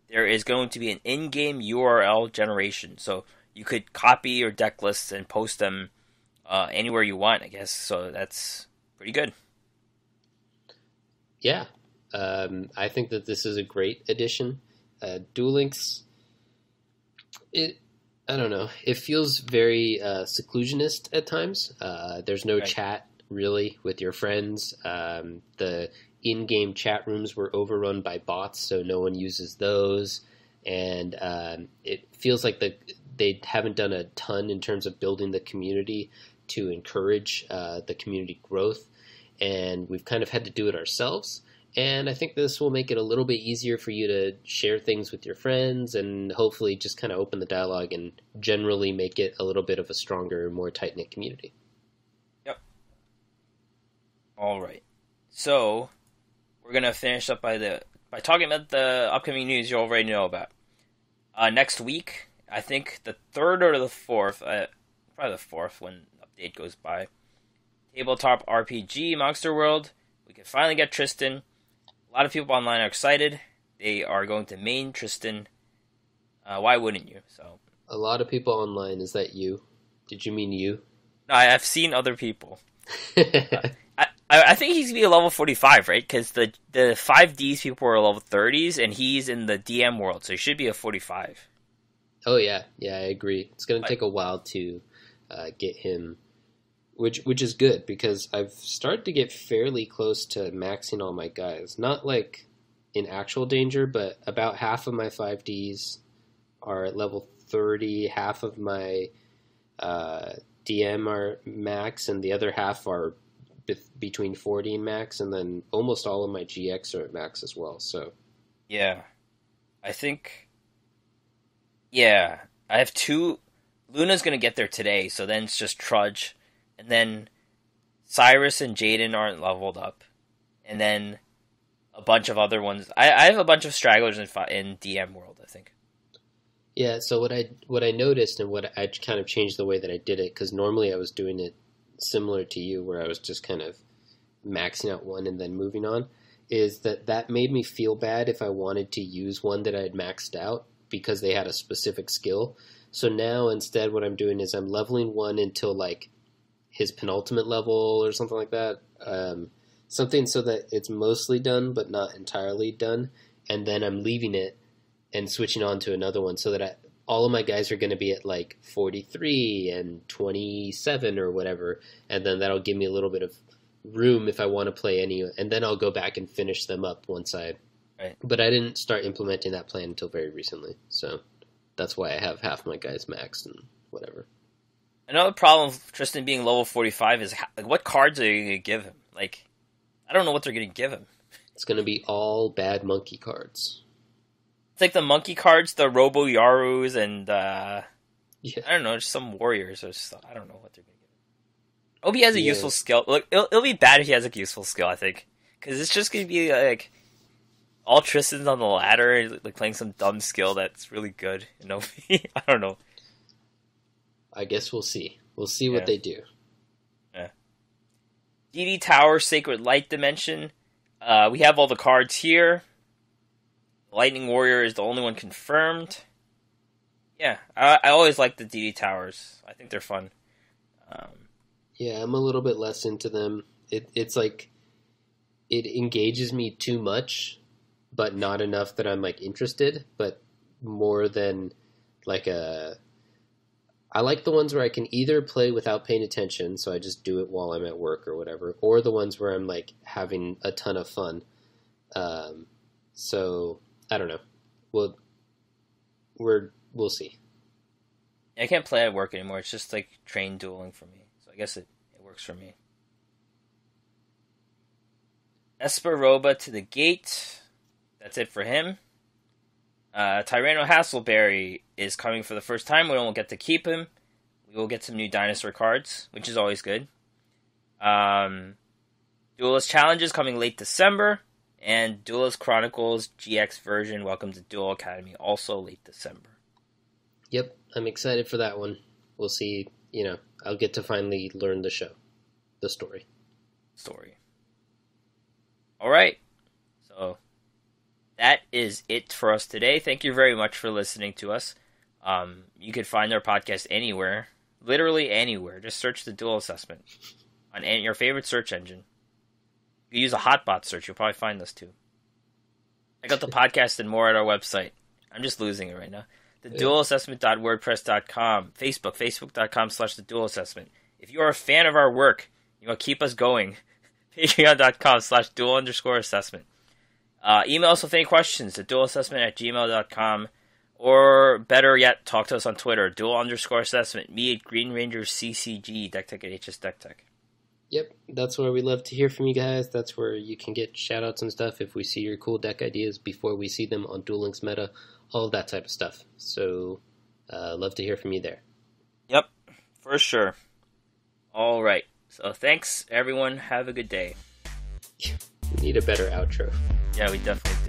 there is going to be an in-game URL generation. So you could copy your deck lists and post them anywhere you want, I guess. So that's pretty good. Yeah. I think that this is a great addition. Duel Links, I don't know. It feels very seclusionist at times. There's no chat, really, with your friends. The in-game chat rooms were overrun by bots, so no one uses those. And it feels like they haven't done a ton in terms of building the community to encourage the community growth. And we've kind of had to do it ourselves. And I think this will make it a little bit easier for you to share things with your friends and hopefully just kind of open the dialogue and generally make it a little bit of a stronger, more tight-knit community. Yep. All right. So we're going to finish up by talking about the upcoming news you already know about. Next week, I think the 3rd or the 4th, probably the 4th when the update goes by, Tabletop RPG Monster World. We can finally get Tristan. A lot of people online are excited. They are going to main Tristan. Why wouldn't you? So a lot of people online. Is that you? Did you mean you? No, I've seen other people. I think he's gonna be a level 45, right? Because the 5Ds people are level 30s, and he's in the DM world, so he should be a 45. Oh yeah, I agree. It's gonna take a while to get him. Which is good, because I've started to get fairly close to maxing all my guys. Not like in actual danger, but about half of my 5Ds are at level 30, half of my DM are max, and the other half are between 40 and max, and then almost all of my GX are at max as well. So yeah, I think I have 2. Luna's gonna get there today, so then it's just Trudge. And then Cyrus and Jaden aren't leveled up. And then a bunch of other ones. I have a bunch of stragglers in DM world, I think. Yeah, so what I noticed and what I kind of changed the way that I did it, because normally I was doing it similar to you, where I was just kind of maxing out one and then moving on, is that made me feel bad if I wanted to use one that I had maxed out because they had a specific skill. So now instead what I'm doing is I'm leveling one until like his penultimate level or something like that. Something so that it's mostly done but not entirely done. And then I'm leaving it and switching on to another one so that all of my guys are going to be at like 43 and 27 or whatever. And then that'll give me a little bit of room if I want to play any. And then I'll go back and finish them up once I... Right. But I didn't start implementing that plan until very recently. So that's why I have half my guys maxed and whatever. Another problem with Tristan being level 45 is what cards are you going to give him? Like, I don't know what they're going to give him. It's going to be all bad monkey cards. It's like the monkey cards, the Robo Yarus, and I don't know, just some warriors or stuff. I don't know what they're going to give him. I hope he has a useful skill. Look, it'll be bad if he has a useful skill, I think. Because it's just going to be like all Tristan's on the ladder, like playing some dumb skill that's really good. You know, I don't know. I guess we'll see. We'll see what they do. Yeah. DD Tower, Sacred Light Dimension. We have all the cards here. Lightning Warrior is the only one confirmed. Yeah, I always like the DD Towers. I think they're fun. Yeah, I'm a little bit less into them. It's like it engages me too much, but not enough that I'm like interested, but more than like I like the ones where I can either play without paying attention, so I just do it while I'm at work or whatever, or the ones where I'm like having a ton of fun. So I don't know. We'll see. I can't play at work anymore. It's just like train dueling for me, so I guess it works for me. Esperoba to the gate. That's it for him. Tyranno Hasselberry is coming for the first time. We won't get to keep him. We will get some new dinosaur cards, which is always good. Duelist Challenges coming late December. And Duelist Chronicles GX version, Welcome to Duel Academy, also late December. Yep, I'm excited for that one. We'll see, I'll get to finally learn the story. All right. So that is it for us today. Thank you very much for listening to us. You can find our podcast anywhere, literally anywhere. Just search the Duel Assessment on your favorite search engine. If you use a hotbot search, you'll probably find us too. Check out the podcast and more at our website. I'm just losing it right now. TheDuelAssessment.wordpress.com. Facebook.com/TheDuelAssessment. If you are a fan of our work, you want to keep us going, Patreon.com/Duel_Assessment. Email us with any questions at duelassessment@gmail.com. Or better yet, talk to us on Twitter, Duel_Assessment. Me at Green Ranger CCG, DeckTech at HS DeckTech. Yep, that's where we love to hear from you guys. That's where you can get shoutouts and stuff if we see your cool deck ideas before we see them on Duel Links meta, all of that type of stuff. So, love to hear from you there. Yep, for sure. All right. So thanks, everyone. Have a good day. We need a better outro. Yeah, we definitely do.